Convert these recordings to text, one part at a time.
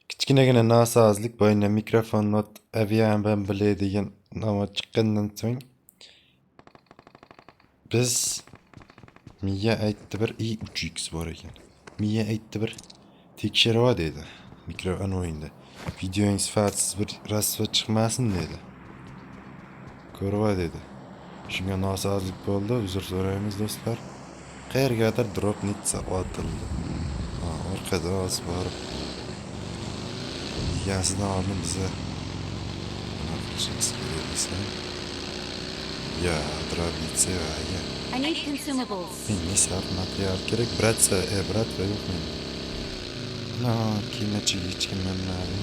Kichkinagina nosozlik bo'yicha mikrofon not avian bilan biladigan noma chiqqandan so'ng biz miya aytdi bir i3x bor ekan. Miya aytdi bir tekshirib dedi. Mikrofon o'yinda. Videoning sifatsiz bir rasvo chiqmasin dedi. Ko'rib dedi. Shunga nosozlik bo'ldi. Uzr so'raymiz do'stlar. Qayergadir drop nitsa otildi. Orqada oz borib yasidan oldin biza ya drop nitsa ya. I need consumables. Ne sar material kerak. Bratsa, bratva yo'q men. No, kiymachi hech kim menmadi.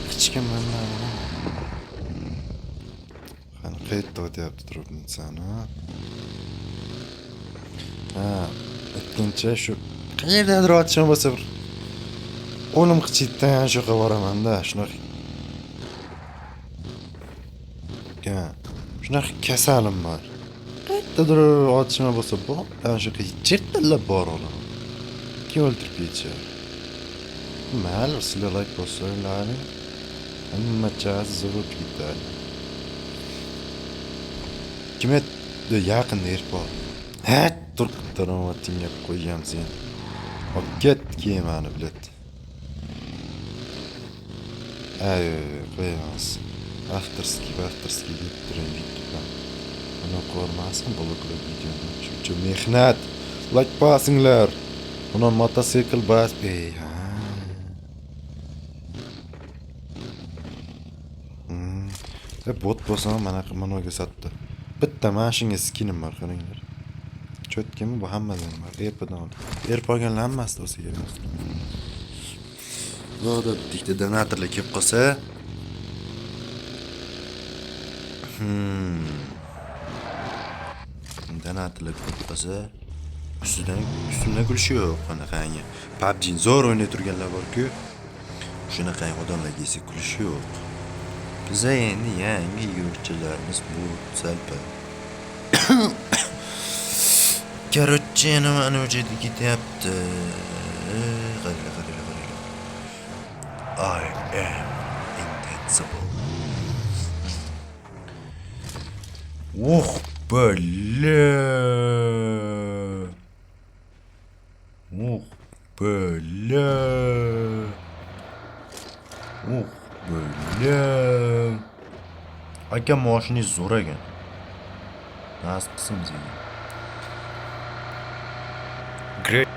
Hech kim menmadi. Qani qayerda o'tyapti drop nitsani? Aytgancha shu qayerdadir otishma bo'lsa bir o'lim qichitdan shu yoqqa boraman-da, shunaqa. Shunaqa kasalim bor. Qayerdadir otishma bo'lsa, bu ana shu chertillab bor olaman. Kim o'ldirib ketsa. Mayli, sizlar like bosinglar. Hamma chaz zo'rib ketadi. Kimga yaqin erpor. Turqitdan qo'yam sen. Ket kiyimani bilet. Qo'yamiz. Avtorski deb turing YouTube'dan. Buni ko'rmasin, bloklab videoni. Shuncha mehnat. Like bosinglar. Buni mototsikl bas. Bot bo'lsam managa sotdi. Bitta mashinaga skinim bor, qaranglar. Cho'tkimi bu hammadan bor. Erpoganlar hammasi o'zi kerak. Zo'da bitta donatorlar kelib qolsa, donatorlar kelib qolsa, ustidan kulishi yo'q, qanaqangi. PUBG zo'r o'ynay turganlar bor-ku, shunaqangi odamlarga esa kulishi yo'q. Biz endi yangi yurtchilarimiz bu salpa. Короче, mana o'jeda ketyapti. I am invincible. Бля. Aka mashinangiz zo'r ekan. Nasib qilsin bizga. Great.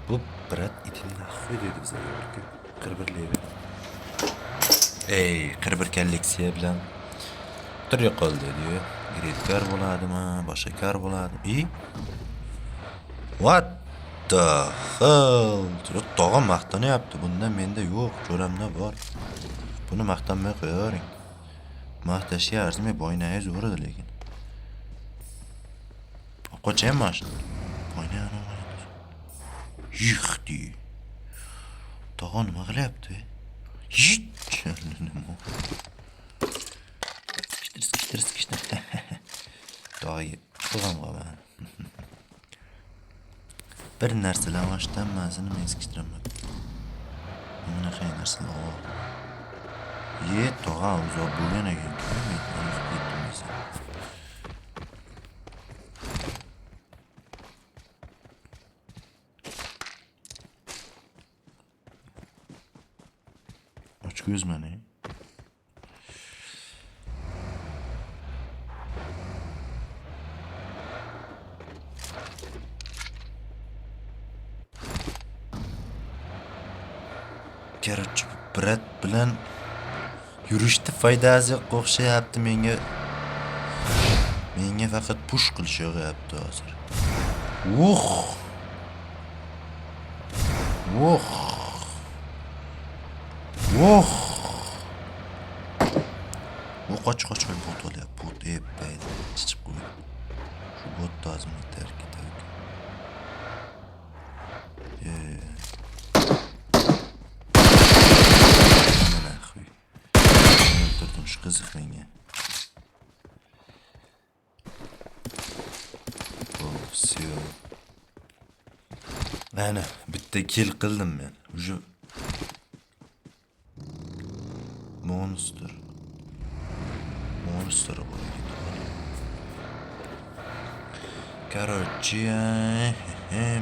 Bu brat itin nahvoy dedi bize yorku. Qirqirlaydi. Qirqir kolleksiya bilan turga qoldi diyor. Gredkar bo'ladimi, boshqa kar bo'ladimi? What the hell? Tog'am maqtanyapti. Bundan menda yo'q, jo'ramda bor. Buni maqtanmay qo'yaring. Maqtashga arzimay boynangiz o'radi lekin. Qo'chayam mashina. Boynani yıxdi. Tog'am nima qilyapti? Skishtir. Doyi, tog'am qo'man. Bir narsalar ochdan mazini men skishtiraman. Mana qay narsalar. Tog'am uzoq bo'lgan ekan. Ko'zman. Короче, brat bilan yurishda foydasi yo'q o'xshayapti menga. Menga faqat push qilish yo'qyapti hozir. Qoch bot olyapti. Bot bayda chiqib qo'ydi. Shu bot tozini tark etadi. Mana xuy. qiziq menga. Всё. Ana bitta kill qildim men. Уже monster bor ekan. Короче,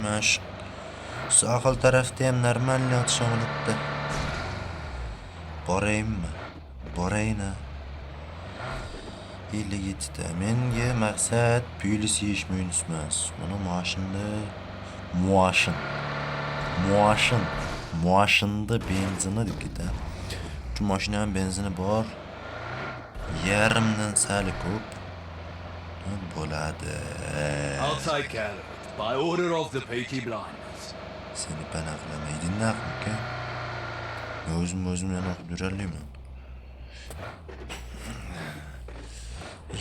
mash sohil tarafda ham normalniy otishmoqda. Boraymi? Borayna. 57 ta. Menga maqsad puli yeyishmi emas. Mana mashinda benzini degida. Shu mashinaning benzini bor. Yarimdan sal ko'p. Bo'ladi. I'll take care of it by order of the Peaky Blinders. Seni panoqlamaydi naqmi? O'zim yana o'qib yurarliman.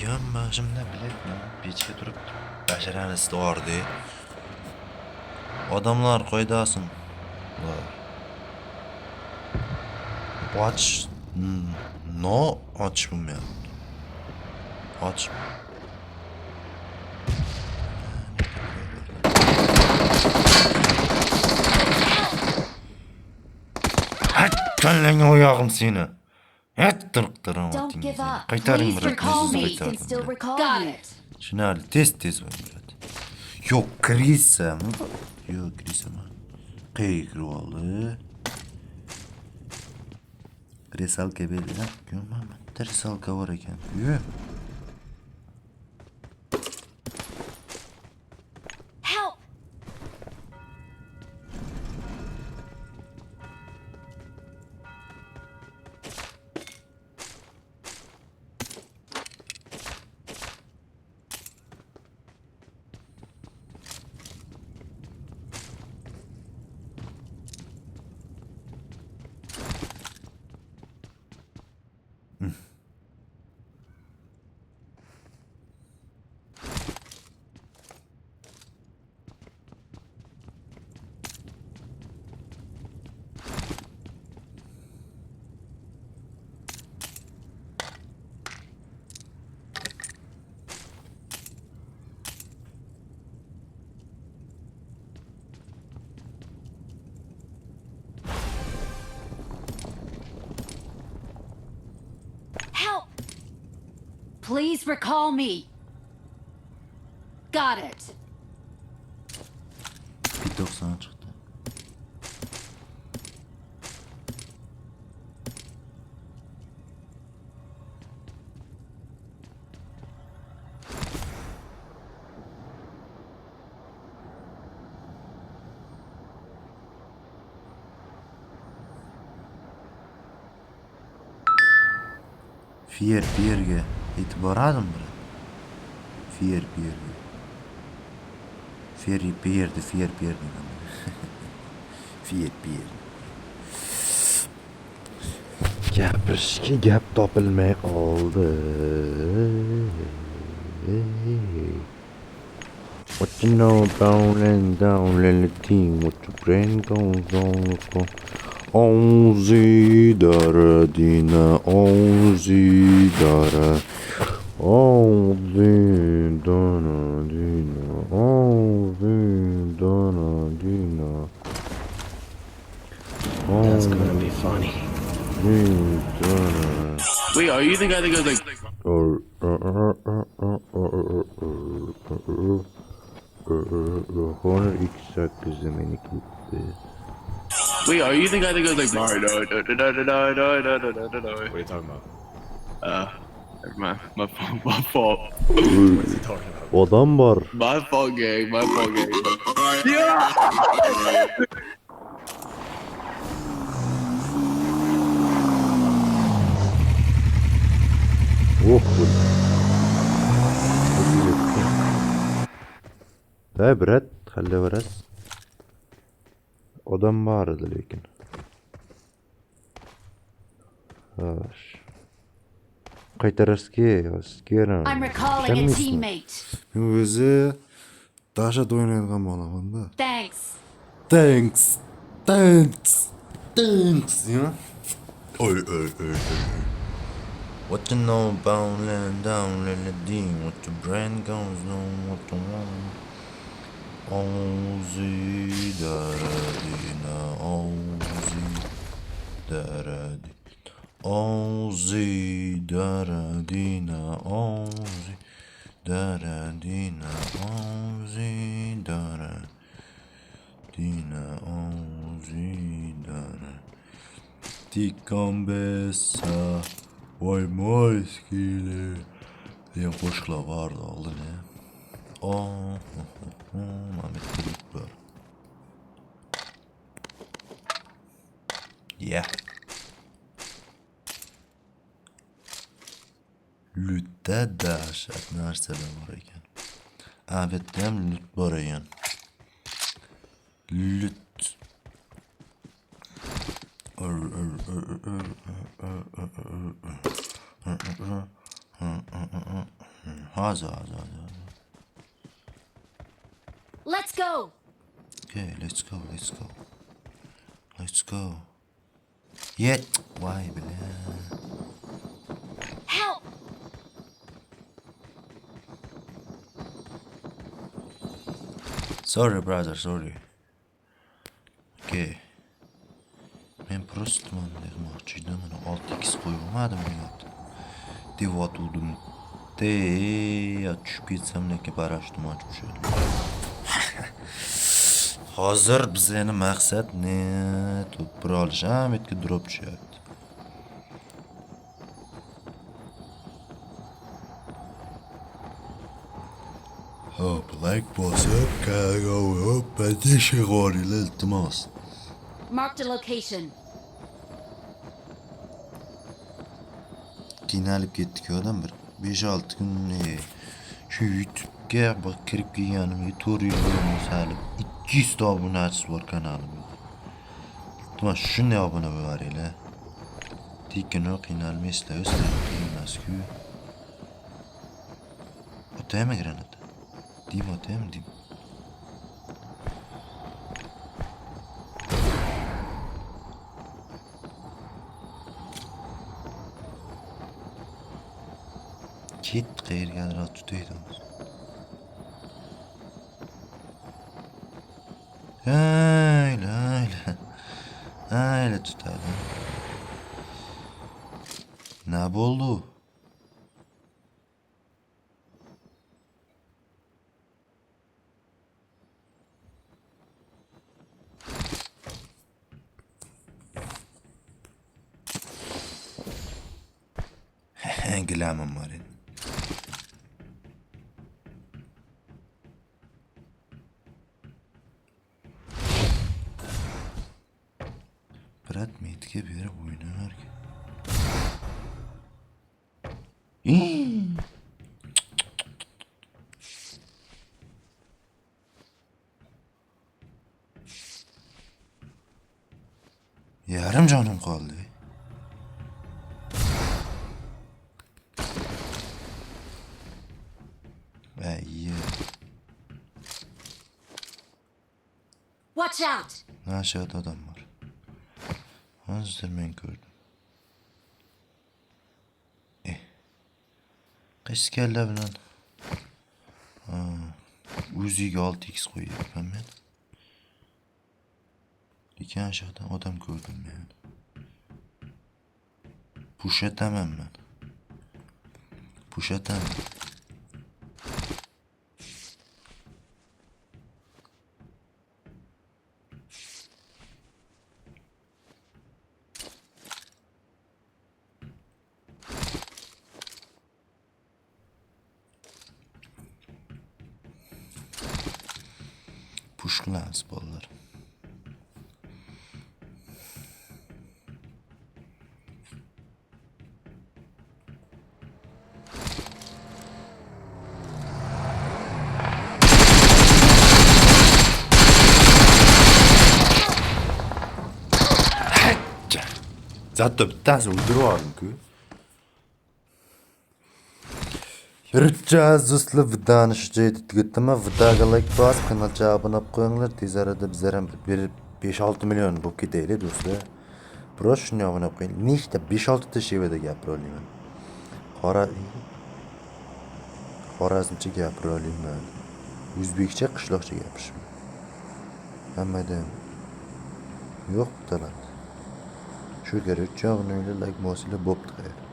Yonbag'imda biletman, pechga turib basharani istordi. Odamlar qo'ydasin. Och ochmayapti. Och Kallangan oyog'im seni. Turqtiram otingni. Qaytaring Got it. Shunali tez bo'ladi. Yo'q, krisam. Yo'q, krisam. Qiyqir oldi. Kresalka berdi. Ko'rmaman. Kresalka bor ekan. Yo'q. Help! Help! Please recall me. Got it. 90 çıktı. Fiyer Pierre'ge itibar aldım bura. Fiyer Pierre'ge. Fiyer Pierre'di, Fiyer Pierre dedim. Fiyer Pierre. Gapirishga gap topilmay qoldi. What you know about and down the team? What your brain goes on? Onzi dara dina, onzi dara, onzi dara dina, onzi dara dina. That's gonna be funny. Wait, are you the guy that goes like? Honor X8 meni gitti. Wait, are you the guy that goes like? No. What are you talking about? Never mind. My fault. What is he talking about? Adam var. My fault, gang. Oh. Da brat, خلي ورس. Odam var edi lekin. Xo'sh. Qaytarasizki, kerak. I'm recalling a teammate. Men o'zi dashat o'ynaydigan bo'laman-da. Thanks. Thanks. Ya. Oy. What you know about laying down, let it dean. What your brain goes on, what you want. Ozi daradina, Ozi daradi. Ozi daradina, Ozi daradina, Ozi daradina, Ozi daradina. Ti cabeça, vay maskeli diye qo'shiqlar vardı oldin ya. Mehmet Kılıç var. Yeah. Lüt'te dahşat narsalar var ekan. Albatta ham lut bor ekan. Lut. Hozir. Let's go. Okay, let's go. Yet, vay bile. Help. Sorry brother, sorry. Okay. Men просто demoqchi edim, mana 6x qo'ymadim deyapti. Devatuvdim. Tushib ketsam lekin parashütüm ochib tushadi. Hozir bizning maqsad ne? To'pir olish, Ahmetga drop tushyapti. Hop, like bosib, kago, hop, patishi g'oriylar iltimos. Marked a location. Qiynalib ketdik odam bir 5-6 kun shu YouTube'ga bak kirib kelganimga 4 yil bo'ldi salib 200 ta obunachisi bor kanalimda. Iltimos shunday obuna bo'laringlar. Tekin qiynalmaysizlar, o'zlaringiz emas-ku. Otaymi granata? Dim otaymi dim. Ket qayergadir tutaydi. Ayla tutadi. Ne bo'ldi? Gilamim var endi. Brat metga berib o'ynar ekan. Yarim jonim qoldi. Watch out. Aşağıda adam var. Hazır men gördüm. Kaç kelle bilen. Uzi'ga 6x qo'yyapman men. Lekin aşağıdan odam ko'rdim men. Push etaman men. Push qilamiz bolalar. Zато bittasi o'ldirib oldim-ku. Yurtcha do'stlar videoni shu joyda tugatdim. Videoga like bosib, kanalga obuna bo'lib qo'yinglar. Tez arada bizlar ham 5-6 million bo'lib ketaylik do'stlar. Biroz shunga obuna bo'lib qo'ying. Nechta 5-6 ta shevada gapiryapman. Xorazmcha gapira olmayman. O'zbekcha qishloqcha gapirishim. Hammadan yo'q talant. Shu kerak chog'ni o'yla lagmosila bo'pti.